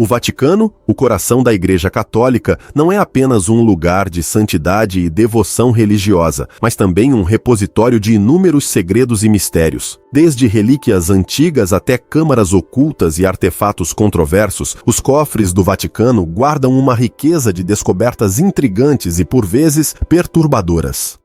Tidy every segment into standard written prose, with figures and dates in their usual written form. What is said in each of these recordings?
O Vaticano, o coração da Igreja Católica, não é apenas um lugar de santidade e devoção religiosa, mas também um repositório de inúmeros segredos e mistérios. Desde relíquias antigas até câmaras ocultas e artefatos controversos, os cofres do Vaticano guardam uma riqueza de descobertas intrigantes e, por vezes, perturbadoras.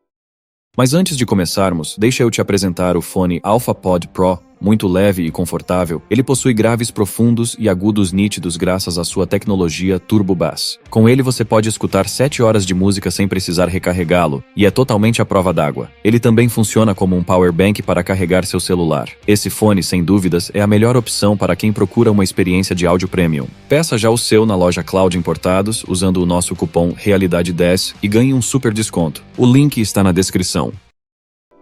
Mas antes de começarmos, deixa eu te apresentar o fone AlphaPod Pro. Muito leve e confortável, ele possui graves profundos e agudos nítidos graças à sua tecnologia Turbo Bass. Com ele você pode escutar 7 horas de música sem precisar recarregá-lo, e é totalmente à prova d'água. Ele também funciona como um power bank para carregar seu celular. Esse fone, sem dúvidas, é a melhor opção para quem procura uma experiência de áudio premium. Peça já o seu na loja Cloud Importados, usando o nosso cupom Realidade10 e ganhe um super desconto. O link está na descrição.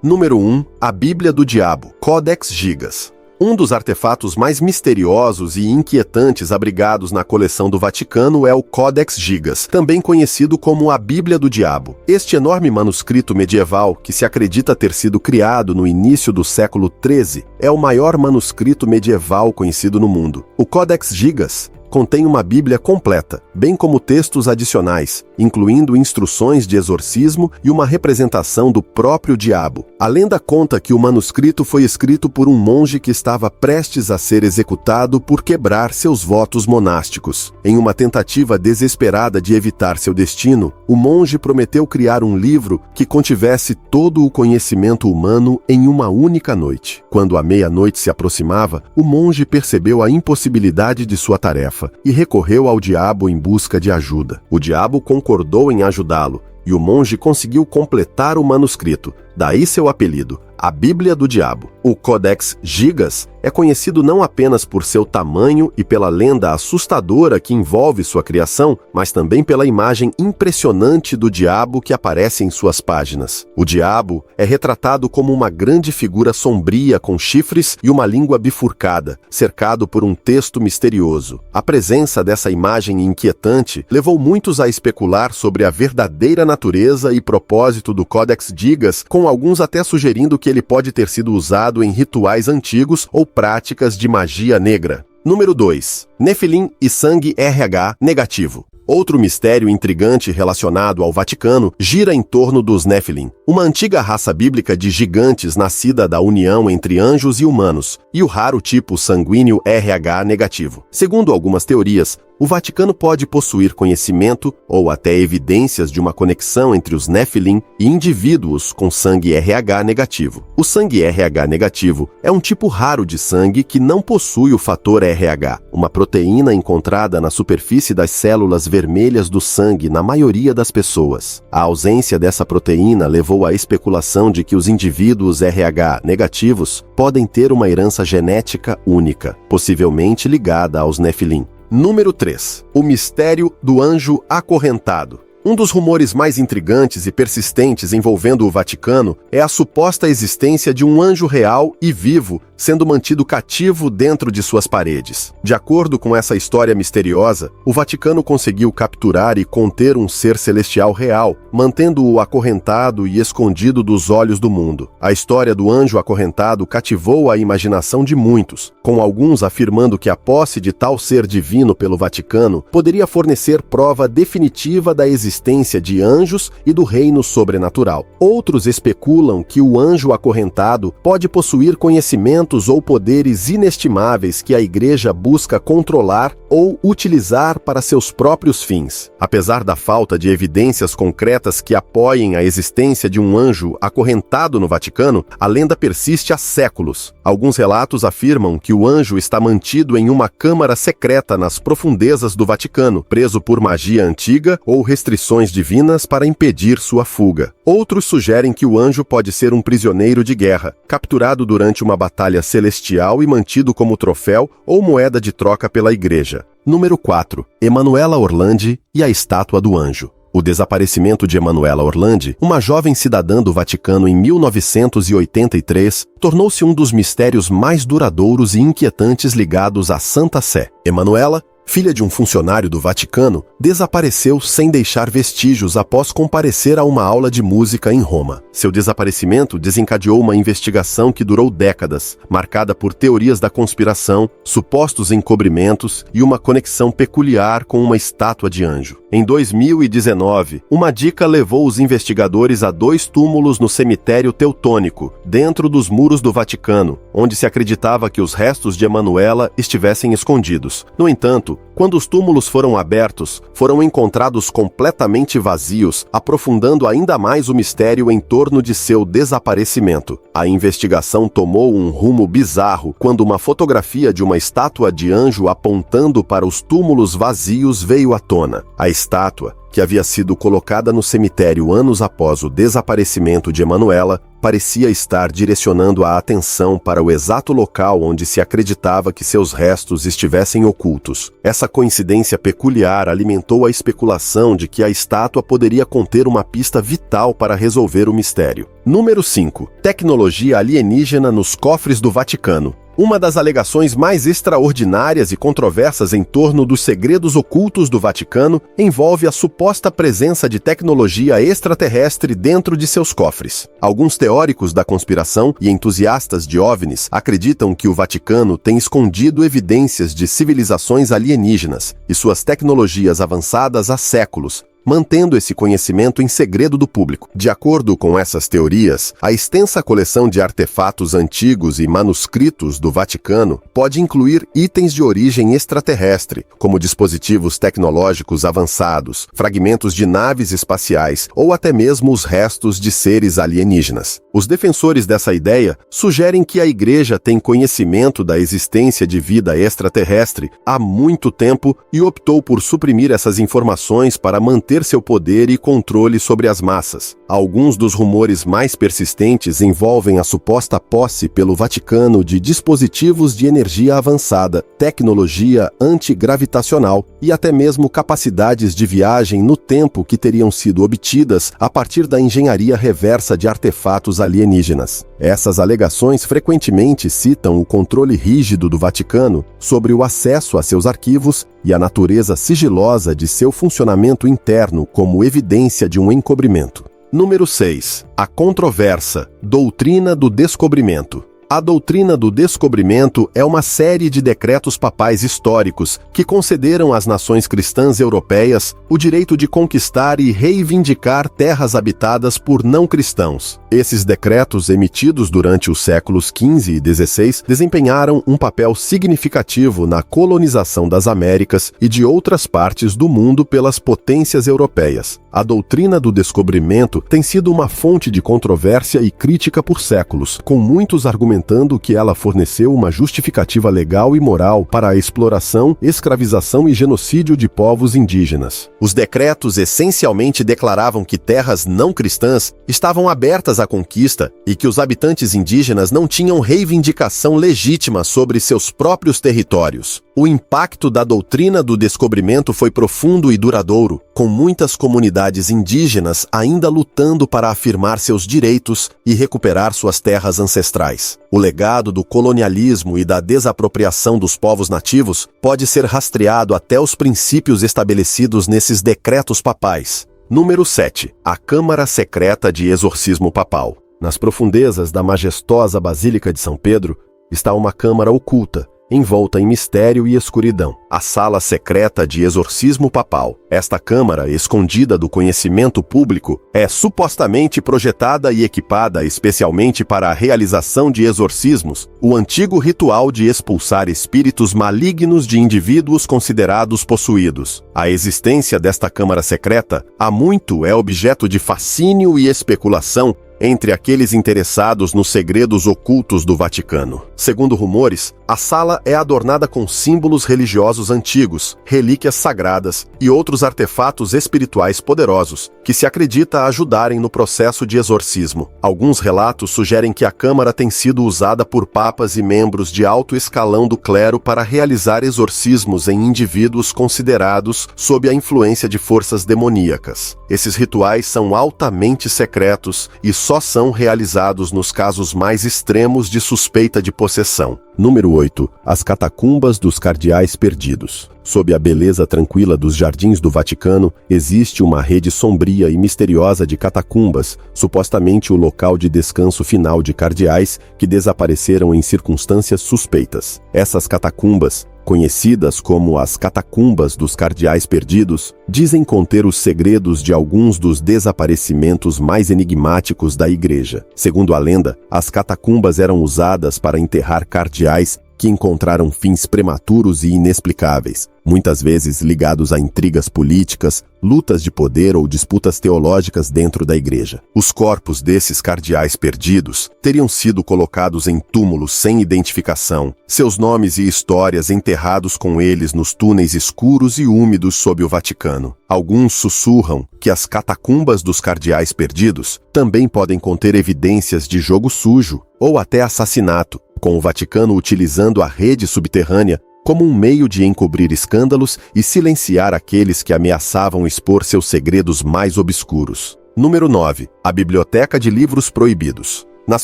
Número 1. A Bíblia do Diabo, Codex Gigas. Um dos artefatos mais misteriosos e inquietantes abrigados na coleção do Vaticano é o Codex Gigas, também conhecido como a Bíblia do Diabo. Este enorme manuscrito medieval, que se acredita ter sido criado no início do século XIII, é o maior manuscrito medieval conhecido no mundo. O Codex Gigas contém uma Bíblia completa, bem como textos adicionais, incluindo instruções de exorcismo e uma representação do próprio diabo. A lenda conta que o manuscrito foi escrito por um monge que estava prestes a ser executado por quebrar seus votos monásticos. Em uma tentativa desesperada de evitar seu destino, o monge prometeu criar um livro que contivesse todo o conhecimento humano em uma única noite. Quando a meia-noite se aproximava, o monge percebeu a impossibilidade de sua tarefa e recorreu ao diabo em busca de ajuda. O diabo concordou em ajudá-lo, e o monge conseguiu completar o manuscrito, daí seu apelido, a Bíblia do Diabo. O Codex Gigas é conhecido não apenas por seu tamanho e pela lenda assustadora que envolve sua criação, mas também pela imagem impressionante do diabo que aparece em suas páginas. O diabo é retratado como uma grande figura sombria com chifres e uma língua bifurcada, cercado por um texto misterioso. A presença dessa imagem inquietante levou muitos a especular sobre a verdadeira natureza e propósito do Codex Gigas, com alguns até sugerindo que ele pode ter sido usado em rituais antigos ou práticas de magia negra. Número 2. Nefilim e sangue RH negativo. Outro mistério intrigante relacionado ao Vaticano gira em torno dos Nefilim, uma antiga raça bíblica de gigantes nascida da união entre anjos e humanos, e o raro tipo sanguíneo RH negativo. Segundo algumas teorias, o Vaticano pode possuir conhecimento ou até evidências de uma conexão entre os Nefilim e indivíduos com sangue RH negativo. O sangue RH negativo é um tipo raro de sangue que não possui o fator RH, uma proteína encontrada na superfície das células vermelhas do sangue na maioria das pessoas. A ausência dessa proteína levou à especulação de que os indivíduos RH negativos podem ter uma herança genética única, possivelmente ligada aos Nefilim. Número 3. O mistério do anjo acorrentado. Um dos rumores mais intrigantes e persistentes envolvendo o Vaticano é a suposta existência de um anjo real e vivo sendo mantido cativo dentro de suas paredes. De acordo com essa história misteriosa, o Vaticano conseguiu capturar e conter um ser celestial real, mantendo-o acorrentado e escondido dos olhos do mundo. A história do anjo acorrentado cativou a imaginação de muitos, com alguns afirmando que a posse de tal ser divino pelo Vaticano poderia fornecer prova definitiva da existência de anjos e do reino sobrenatural. Outros especulam que o anjo acorrentado pode possuir conhecimentos ou poderes inestimáveis que a Igreja busca controlar ou utilizar para seus próprios fins. Apesar da falta de evidências concretas que apoiem a existência de um anjo acorrentado no Vaticano, a lenda persiste há séculos. Alguns relatos afirmam que o anjo está mantido em uma câmara secreta nas profundezas do Vaticano, preso por magia antiga ou restrições divinas para impedir sua fuga. Outros sugerem que o anjo pode ser um prisioneiro de guerra, capturado durante uma batalha celestial e mantido como troféu ou moeda de troca pela Igreja. Número 4. Emanuela Orlandi e a Estátua do Anjo. O desaparecimento de Emanuela Orlandi, uma jovem cidadã do Vaticano em 1983, tornou-se um dos mistérios mais duradouros e inquietantes ligados à Santa Sé. Emanuela, filha de um funcionário do Vaticano, desapareceu sem deixar vestígios após comparecer a uma aula de música em Roma. Seu desaparecimento desencadeou uma investigação que durou décadas, marcada por teorias da conspiração, supostos encobrimentos e uma conexão peculiar com uma estátua de anjo. Em 2019, uma dica levou os investigadores a 2 túmulos no cemitério Teutônico, dentro dos muros do Vaticano, onde se acreditava que os restos de Emanuela estivessem escondidos. No entanto, quando os túmulos foram abertos, foram encontrados completamente vazios, aprofundando ainda mais o mistério em torno de seu desaparecimento. A investigação tomou um rumo bizarro quando uma fotografia de uma estátua de anjo apontando para os túmulos vazios veio à tona. A estátua, que havia sido colocada no cemitério anos após o desaparecimento de Emanuela, parecia estar direcionando a atenção para o exato local onde se acreditava que seus restos estivessem ocultos. Essa coincidência peculiar alimentou a especulação de que a estátua poderia conter uma pista vital para resolver o mistério. Número 5. Tecnologia alienígena nos cofres do Vaticano. Uma das alegações mais extraordinárias e controversas em torno dos segredos ocultos do Vaticano envolve a suposta presença de tecnologia extraterrestre dentro de seus cofres. Alguns teóricos da conspiração e entusiastas de OVNIs acreditam que o Vaticano tem escondido evidências de civilizações alienígenas e suas tecnologias avançadas há séculos, mantendo esse conhecimento em segredo do público. De acordo com essas teorias, a extensa coleção de artefatos antigos e manuscritos do Vaticano pode incluir itens de origem extraterrestre, como dispositivos tecnológicos avançados, fragmentos de naves espaciais ou até mesmo os restos de seres alienígenas. Os defensores dessa ideia sugerem que a Igreja tem conhecimento da existência de vida extraterrestre há muito tempo e optou por suprimir essas informações para manter seu poder e controle sobre as massas. Alguns dos rumores mais persistentes envolvem a suposta posse pelo Vaticano de dispositivos de energia avançada, tecnologia antigravitacional e até mesmo capacidades de viagem no tempo que teriam sido obtidas a partir da engenharia reversa de artefatos alienígenas. Essas alegações frequentemente citam o controle rígido do Vaticano sobre o acesso a seus arquivos e a natureza sigilosa de seu funcionamento interno como evidência de um encobrimento. Número 6. A controversa doutrina do descobrimento. A doutrina do descobrimento é uma série de decretos papais históricos que concederam às nações cristãs europeias o direito de conquistar e reivindicar terras habitadas por não cristãos. Esses decretos, emitidos durante os séculos XV e XVI, desempenharam um papel significativo na colonização das Américas e de outras partes do mundo pelas potências europeias. A doutrina do descobrimento tem sido uma fonte de controvérsia e crítica por séculos, com muitos argumentando que ela forneceu uma justificativa legal e moral para a exploração, escravização e genocídio de povos indígenas. Os decretos essencialmente declaravam que terras não cristãs estavam abertas à conquista e que os habitantes indígenas não tinham reivindicação legítima sobre seus próprios territórios. O impacto da doutrina do descobrimento foi profundo e duradouro, com muitas comunidades indígenas ainda lutando para afirmar seus direitos e recuperar suas terras ancestrais. O legado do colonialismo e da desapropriação dos povos nativos pode ser rastreado até os princípios estabelecidos nesses decretos papais. Número 7. A Câmara Secreta de Exorcismo Papal. Nas profundezas da majestosa Basílica de São Pedro está uma câmara oculta, envolta em mistério e escuridão, a Sala Secreta de Exorcismo Papal. Esta câmara, escondida do conhecimento público, é supostamente projetada e equipada especialmente para a realização de exorcismos, o antigo ritual de expulsar espíritos malignos de indivíduos considerados possuídos. A existência desta câmara secreta há muito é objeto de fascínio e especulação entre aqueles interessados nos segredos ocultos do Vaticano. Segundo rumores, a sala é adornada com símbolos religiosos antigos, relíquias sagradas e outros artefatos espirituais poderosos, que se acredita ajudarem no processo de exorcismo. Alguns relatos sugerem que a câmara tem sido usada por papas e membros de alto escalão do clero para realizar exorcismos em indivíduos considerados sob a influência de forças demoníacas. Esses rituais são altamente secretos e só são realizados nos casos mais extremos de suspeita de possessão. Número 8. As catacumbas dos cardeais perdidos. Sob a beleza tranquila dos jardins do Vaticano, existe uma rede sombria e misteriosa de catacumbas, supostamente o local de descanso final de cardeais que desapareceram em circunstâncias suspeitas. Essas catacumbas, conhecidas como as catacumbas dos cardeais perdidos, dizem conter os segredos de alguns dos desaparecimentos mais enigmáticos da Igreja. Segundo a lenda, as catacumbas eram usadas para enterrar cardeais que encontraram fins prematuros e inexplicáveis, muitas vezes ligados a intrigas políticas, lutas de poder ou disputas teológicas dentro da Igreja. Os corpos desses cardeais perdidos teriam sido colocados em túmulos sem identificação, seus nomes e histórias enterrados com eles nos túneis escuros e úmidos sob o Vaticano. Alguns sussurram que as catacumbas dos cardeais perdidos também podem conter evidências de jogo sujo ou até assassinato, com o Vaticano utilizando a rede subterrânea como um meio de encobrir escândalos e silenciar aqueles que ameaçavam expor seus segredos mais obscuros. Número 9. A Biblioteca de Livros Proibidos. Nas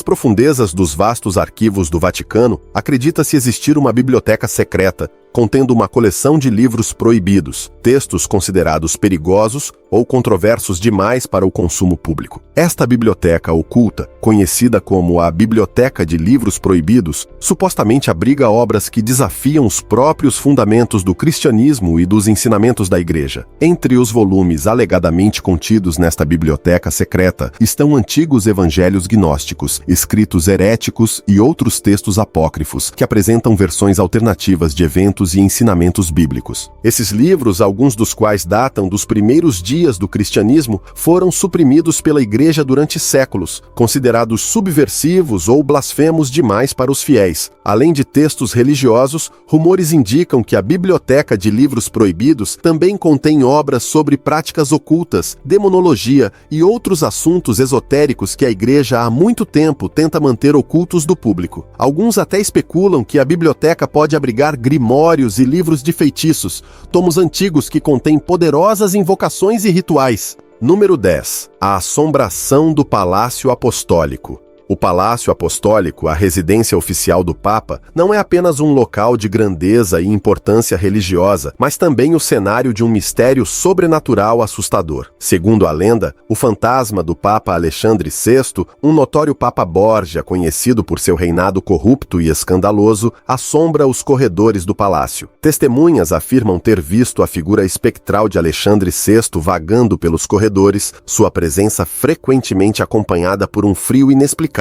profundezas dos vastos arquivos do Vaticano, acredita-se existir uma biblioteca secreta, contendo uma coleção de livros proibidos, textos considerados perigosos ou controversos demais para o consumo público. Esta biblioteca oculta, conhecida como a Biblioteca de Livros Proibidos, supostamente abriga obras que desafiam os próprios fundamentos do cristianismo e dos ensinamentos da Igreja. Entre os volumes alegadamente contidos nesta biblioteca secreta estão antigos evangelhos gnósticos, escritos heréticos e outros textos apócrifos, que apresentam versões alternativas de eventos e ensinamentos bíblicos. Esses livros, alguns dos quais datam dos primeiros dias do cristianismo, foram suprimidos pela Igreja durante séculos, considerados subversivos ou blasfemos demais para os fiéis. Além de textos religiosos, rumores indicam que a Biblioteca de Livros Proibidos também contém obras sobre práticas ocultas, demonologia e outros assuntos esotéricos que a Igreja há muito tempo tenta manter ocultos do público. Alguns até especulam que a biblioteca pode abrigar grimórios e livros de feitiços, tomos antigos que contêm poderosas invocações e rituais. Número 10. A Assombração do Palácio Apostólico. O Palácio Apostólico, a residência oficial do Papa, não é apenas um local de grandeza e importância religiosa, mas também o cenário de um mistério sobrenatural assustador. Segundo a lenda, o fantasma do Papa Alexandre VI, um notório Papa Borgia conhecido por seu reinado corrupto e escandaloso, assombra os corredores do palácio. Testemunhas afirmam ter visto a figura espectral de Alexandre VI vagando pelos corredores, sua presença frequentemente acompanhada por um frio inexplicável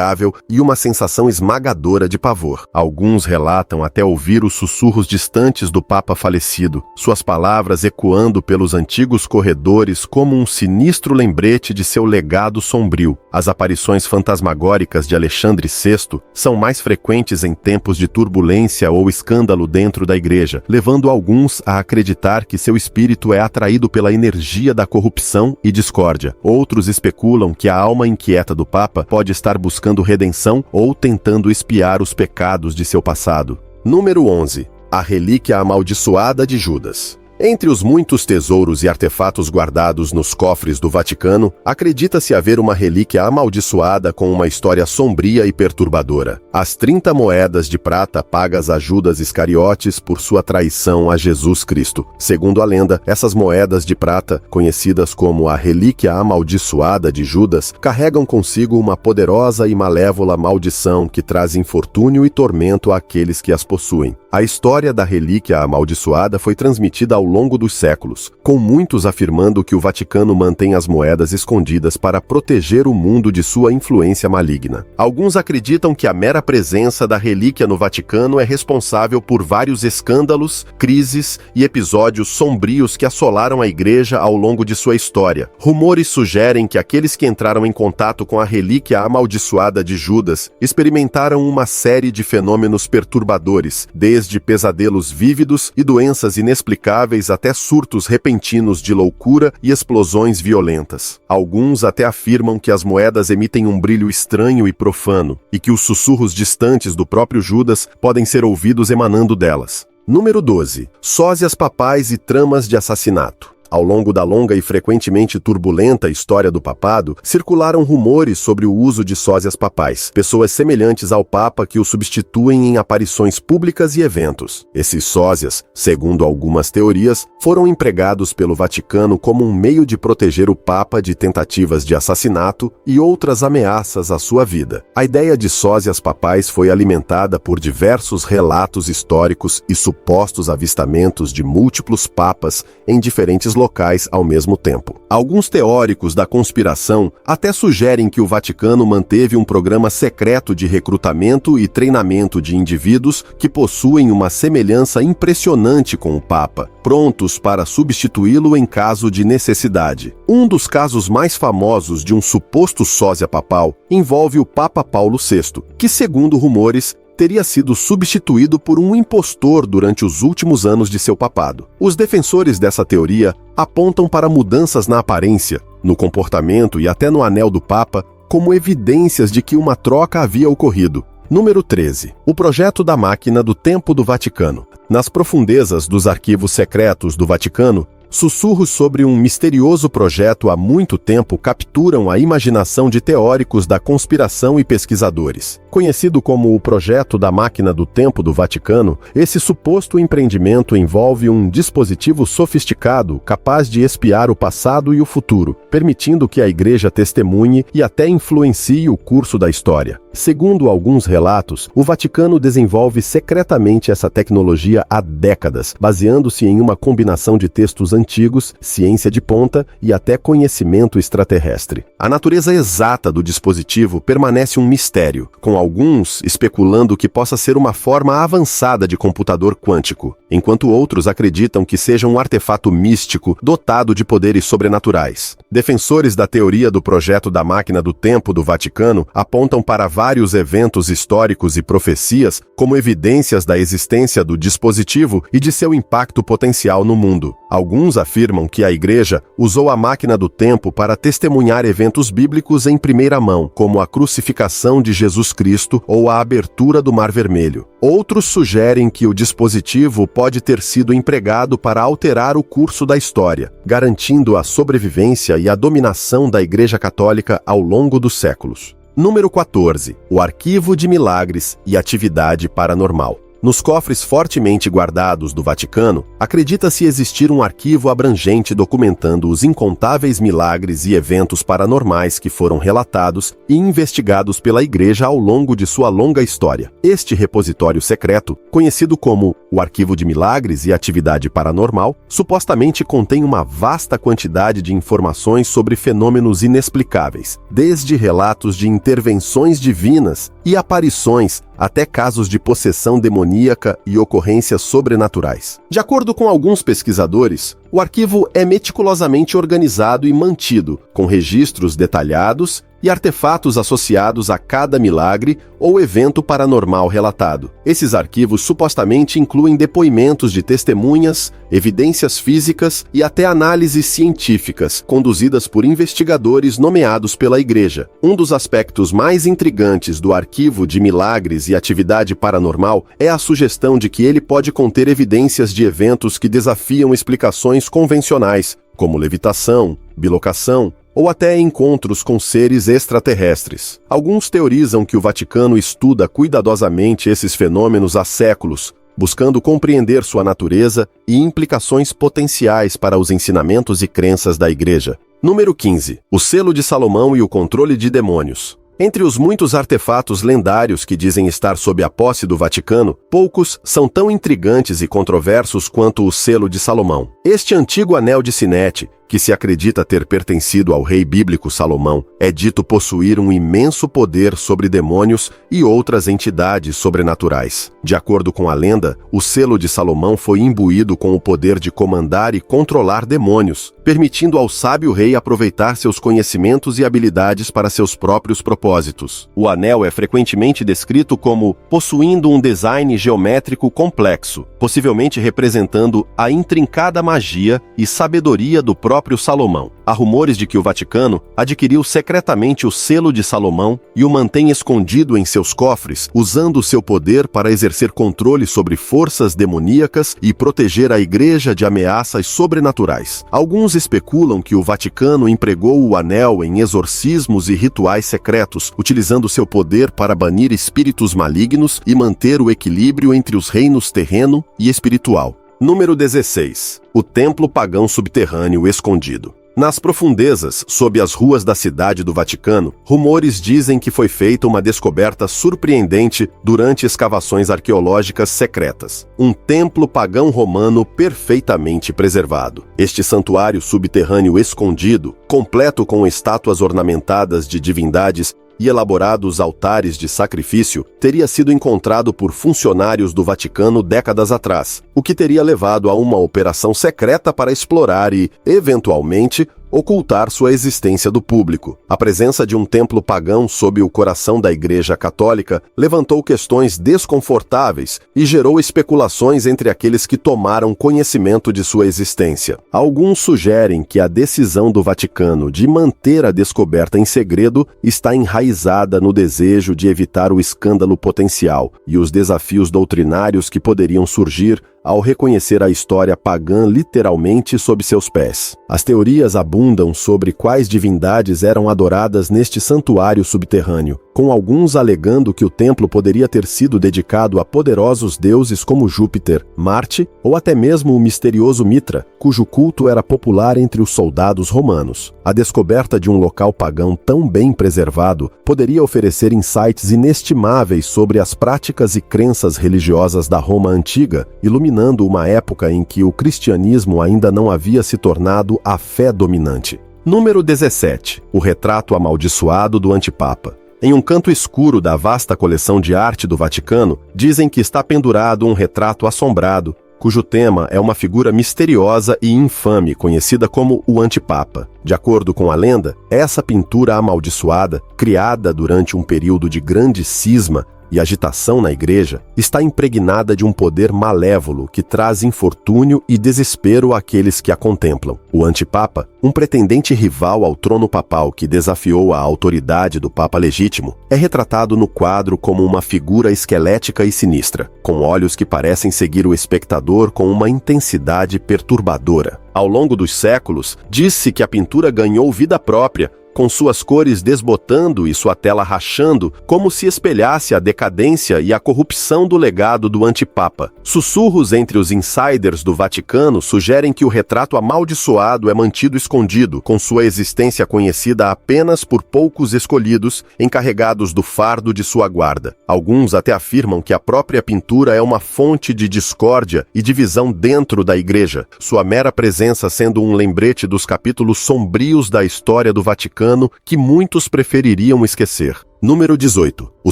e uma sensação esmagadora de pavor. Alguns relatam até ouvir os sussurros distantes do Papa falecido, suas palavras ecoando pelos antigos corredores como um sinistro lembrete de seu legado sombrio. As aparições fantasmagóricas de Alexandre VI são mais frequentes em tempos de turbulência ou escândalo dentro da Igreja, levando alguns a acreditar que seu espírito é atraído pela energia da corrupção e discórdia. Outros especulam que a alma inquieta do Papa pode estar buscando redenção ou tentando expiar os pecados de seu passado. Número 11. A Relíquia Amaldiçoada de Judas. Entre os muitos tesouros e artefatos guardados nos cofres do Vaticano, acredita-se haver uma relíquia amaldiçoada com uma história sombria e perturbadora. As 30 moedas de prata pagas a Judas Iscariotes por sua traição a Jesus Cristo. Segundo a lenda, essas moedas de prata, conhecidas como a Relíquia Amaldiçoada de Judas, carregam consigo uma poderosa e malévola maldição que traz infortúnio e tormento àqueles que as possuem. A história da relíquia amaldiçoada foi transmitida ao longo dos séculos, com muitos afirmando que o Vaticano mantém as moedas escondidas para proteger o mundo de sua influência maligna. Alguns acreditam que a mera presença da relíquia no Vaticano é responsável por vários escândalos, crises e episódios sombrios que assolaram a Igreja ao longo de sua história. Rumores sugerem que aqueles que entraram em contato com a relíquia amaldiçoada de Judas experimentaram uma série de fenômenos perturbadores, desde pesadelos vívidos e doenças inexplicáveis até surtos repentinos de loucura e explosões violentas. Alguns até afirmam que as moedas emitem um brilho estranho e profano, e que os sussurros distantes do próprio Judas podem ser ouvidos emanando delas. Número 12. Sósias papais e tramas de assassinato. Ao longo da longa e frequentemente turbulenta história do papado, circularam rumores sobre o uso de sósias papais, pessoas semelhantes ao Papa que o substituem em aparições públicas e eventos. Esses sósias, segundo algumas teorias, foram empregados pelo Vaticano como um meio de proteger o Papa de tentativas de assassinato e outras ameaças à sua vida. A ideia de sósias papais foi alimentada por diversos relatos históricos e supostos avistamentos de múltiplos papas em diferentes locais ao mesmo tempo. Alguns teóricos da conspiração até sugerem que o Vaticano manteve um programa secreto de recrutamento e treinamento de indivíduos que possuem uma semelhança impressionante com o Papa, prontos para substituí-lo em caso de necessidade. Um dos casos mais famosos de um suposto sósia papal envolve o Papa Paulo VI, que, segundo rumores, teria sido substituído por um impostor durante os últimos anos de seu papado. Os defensores dessa teoria apontam para mudanças na aparência, no comportamento e até no anel do Papa como evidências de que uma troca havia ocorrido. Número 13. O projeto da máquina do tempo do Vaticano. Nas profundezas dos arquivos secretos do Vaticano, sussurros sobre um misterioso projeto há muito tempo capturam a imaginação de teóricos da conspiração e pesquisadores. Conhecido como o projeto da máquina do tempo do Vaticano, esse suposto empreendimento envolve um dispositivo sofisticado capaz de espiar o passado e o futuro, permitindo que a Igreja testemunhe e até influencie o curso da história. Segundo alguns relatos, o Vaticano desenvolve secretamente essa tecnologia há décadas, baseando-se em uma combinação de textos antigos, ciência de ponta e até conhecimento extraterrestre. A natureza exata do dispositivo permanece um mistério, com alguns especulando que possa ser uma forma avançada de computador quântico, enquanto outros acreditam que seja um artefato místico dotado de poderes sobrenaturais. Defensores da teoria do projeto da máquina do tempo do Vaticano apontam para vários eventos históricos e profecias como evidências da existência do dispositivo e de seu impacto potencial no mundo. Alguns afirmam que a Igreja usou a máquina do tempo para testemunhar eventos bíblicos em primeira mão, como a crucificação de Jesus Cristo ou a abertura do Mar Vermelho. Outros sugerem que o dispositivo pode ter sido empregado para alterar o curso da história, garantindo a sobrevivência e a dominação da Igreja Católica ao longo dos séculos. Número 14. O Arquivo de Milagres e Atividade Paranormal. Nos cofres fortemente guardados do Vaticano, acredita-se existir um arquivo abrangente documentando os incontáveis milagres e eventos paranormais que foram relatados e investigados pela Igreja ao longo de sua longa história. Este repositório secreto, conhecido como o Arquivo de Milagres e Atividade Paranormal, supostamente contém uma vasta quantidade de informações sobre fenômenos inexplicáveis, desde relatos de intervenções divinas e aparições até casos de possessão demoníaca e ocorrências sobrenaturais. De acordo com alguns pesquisadores, o arquivo é meticulosamente organizado e mantido, com registros detalhados e artefatos associados a cada milagre ou evento paranormal relatado. Esses arquivos supostamente incluem depoimentos de testemunhas, evidências físicas e até análises científicas, conduzidas por investigadores nomeados pela Igreja. Um dos aspectos mais intrigantes do Arquivo de Milagres e Atividade Paranormal é a sugestão de que ele pode conter evidências de eventos que desafiam explicações convencionais, como levitação, bilocação, ou até encontros com seres extraterrestres. Alguns teorizam que o Vaticano estuda cuidadosamente esses fenômenos há séculos, buscando compreender sua natureza e implicações potenciais para os ensinamentos e crenças da Igreja. Número 15. O Selo de Salomão e o Controle de Demônios. Entre os muitos artefatos lendários que dizem estar sob a posse do Vaticano, poucos são tão intrigantes e controversos quanto o Selo de Salomão. Este antigo anel de sinete, que se acredita ter pertencido ao rei bíblico Salomão, é dito possuir um imenso poder sobre demônios e outras entidades sobrenaturais. De acordo com a lenda, o Selo de Salomão foi imbuído com o poder de comandar e controlar demônios, permitindo ao sábio rei aproveitar seus conhecimentos e habilidades para seus próprios propósitos. O anel é frequentemente descrito como possuindo um design geométrico complexo, possivelmente representando a intrincada magia e sabedoria do próprio Salomão. Há rumores de que o Vaticano adquiriu secretamente o selo de Salomão e o mantém escondido em seus cofres, usando seu poder para exercer controle sobre forças demoníacas e proteger a Igreja de ameaças sobrenaturais. Alguns especulam que o Vaticano empregou o anel em exorcismos e rituais secretos, utilizando seu poder para banir espíritos malignos e manter o equilíbrio entre os reinos terreno e espiritual. Número 16. O Templo Pagão Subterrâneo Escondido. Nas profundezas, sob as ruas da cidade do Vaticano, rumores dizem que foi feita uma descoberta surpreendente durante escavações arqueológicas secretas. Um templo pagão romano perfeitamente preservado. Este santuário subterrâneo escondido, completo com estátuas ornamentadas de divindades e elaborados altares de sacrifício, teria sido encontrado por funcionários do Vaticano décadas atrás, o que teria levado a uma operação secreta para explorar e, eventualmente, ocultar sua existência do público. A presença de um templo pagão sob o coração da Igreja Católica levantou questões desconfortáveis e gerou especulações entre aqueles que tomaram conhecimento de sua existência. Alguns sugerem que a decisão do Vaticano de manter a descoberta em segredo está enraizada no desejo de evitar o escândalo potencial e os desafios doutrinários que poderiam surgir ao reconhecer a história pagã literalmente sob seus pés. As teorias abundam sobre quais divindades eram adoradas neste santuário subterrâneo, com alguns alegando que o templo poderia ter sido dedicado a poderosos deuses como Júpiter, Marte ou até mesmo o misterioso Mitra, cujo culto era popular entre os soldados romanos. A descoberta de um local pagão tão bem preservado poderia oferecer insights inestimáveis sobre as práticas e crenças religiosas da Roma antiga, iluminando uma época em que o cristianismo ainda não havia se tornado a fé dominante. Número 17. O retrato amaldiçoado do antipapa. Em um canto escuro da vasta coleção de arte do Vaticano, dizem que está pendurado um retrato assombrado, cujo tema é uma figura misteriosa e infame conhecida como o Antipapa. De acordo com a lenda, essa pintura amaldiçoada, criada durante um período de grande cisma e agitação na Igreja, está impregnada de um poder malévolo que traz infortúnio e desespero àqueles que a contemplam. O Antipapa, um pretendente rival ao trono papal que desafiou a autoridade do Papa legítimo, é retratado no quadro como uma figura esquelética e sinistra, com olhos que parecem seguir o espectador com uma intensidade perturbadora. Ao longo dos séculos, diz-se que a pintura ganhou vida própria, com suas cores desbotando e sua tela rachando, como se espelhasse a decadência e a corrupção do legado do antipapa. Sussurros entre os insiders do Vaticano sugerem que o retrato amaldiçoado é mantido escondido, com sua existência conhecida apenas por poucos escolhidos, encarregados do fardo de sua guarda. Alguns até afirmam que a própria pintura é uma fonte de discórdia e divisão dentro da Igreja, sua mera presença sendo um lembrete dos capítulos sombrios da história do Vaticano que muitos prefeririam esquecer. Número 18. O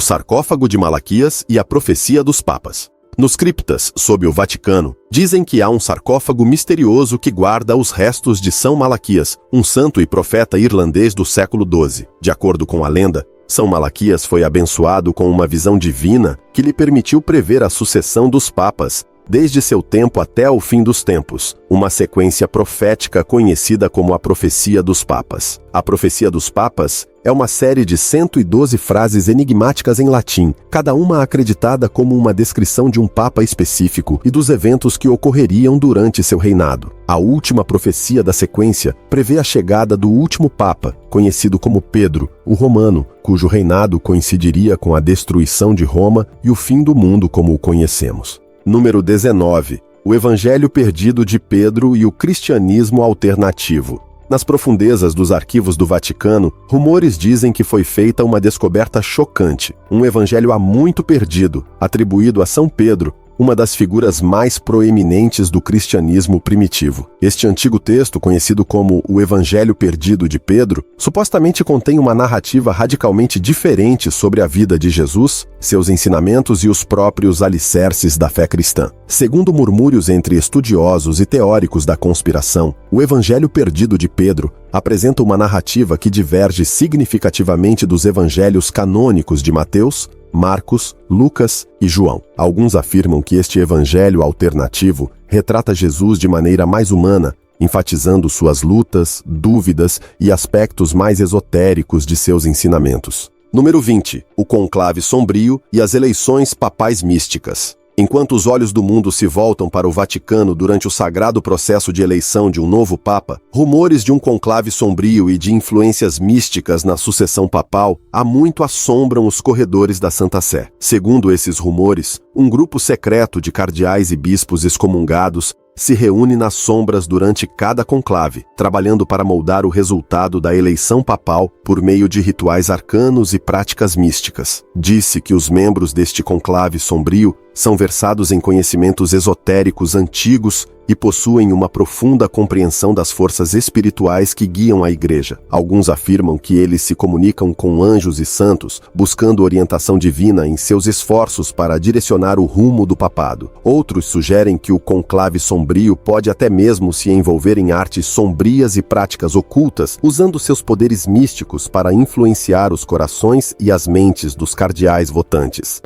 sarcófago de Malaquias e a profecia dos papas. Nos criptas, sob o Vaticano, dizem que há um sarcófago misterioso que guarda os restos de São Malaquias, um santo e profeta irlandês do século XII. De acordo com a lenda, São Malaquias foi abençoado com uma visão divina que lhe permitiu prever a sucessão dos papas, desde seu tempo até o fim dos tempos, uma sequência profética conhecida como a Profecia dos Papas. A Profecia dos Papas é uma série de 112 frases enigmáticas em latim, cada uma acreditada como uma descrição de um papa específico e dos eventos que ocorreriam durante seu reinado. A última profecia da sequência prevê a chegada do último papa, conhecido como Pedro, o Romano, cujo reinado coincidiria com a destruição de Roma e o fim do mundo como o conhecemos. Número 19. O Evangelho Perdido de Pedro e o Cristianismo Alternativo. Nas profundezas dos arquivos do Vaticano, rumores dizem que foi feita uma descoberta chocante, um evangelho há muito perdido, atribuído a São Pedro, uma das figuras mais proeminentes do cristianismo primitivo. Este antigo texto, conhecido como o Evangelho Perdido de Pedro, supostamente contém uma narrativa radicalmente diferente sobre a vida de Jesus, seus ensinamentos e os próprios alicerces da fé cristã. Segundo murmúrios entre estudiosos e teóricos da conspiração, o Evangelho Perdido de Pedro apresenta uma narrativa que diverge significativamente dos evangelhos canônicos de Mateus, Marcos, Lucas e João. Alguns afirmam que este evangelho alternativo retrata Jesus de maneira mais humana, enfatizando suas lutas, dúvidas e aspectos mais esotéricos de seus ensinamentos. Número 20. O conclave sombrio e as eleições papais místicas. Enquanto os olhos do mundo se voltam para o Vaticano durante o sagrado processo de eleição de um novo Papa, rumores de um conclave sombrio e de influências místicas na sucessão papal há muito assombram os corredores da Santa Sé. Segundo esses rumores, um grupo secreto de cardeais e bispos excomungados se reúne nas sombras durante cada conclave, trabalhando para moldar o resultado da eleição papal por meio de rituais arcanos e práticas místicas. Disse que os membros deste conclave sombrio são versados em conhecimentos esotéricos antigos e possuem uma profunda compreensão das forças espirituais que guiam a Igreja. Alguns afirmam que eles se comunicam com anjos e santos, buscando orientação divina em seus esforços para direcionar o rumo do papado. Outros sugerem que o conclave sombrio pode até mesmo se envolver em artes sombrias e práticas ocultas, usando seus poderes místicos para influenciar os corações e as mentes dos cardeais votantes.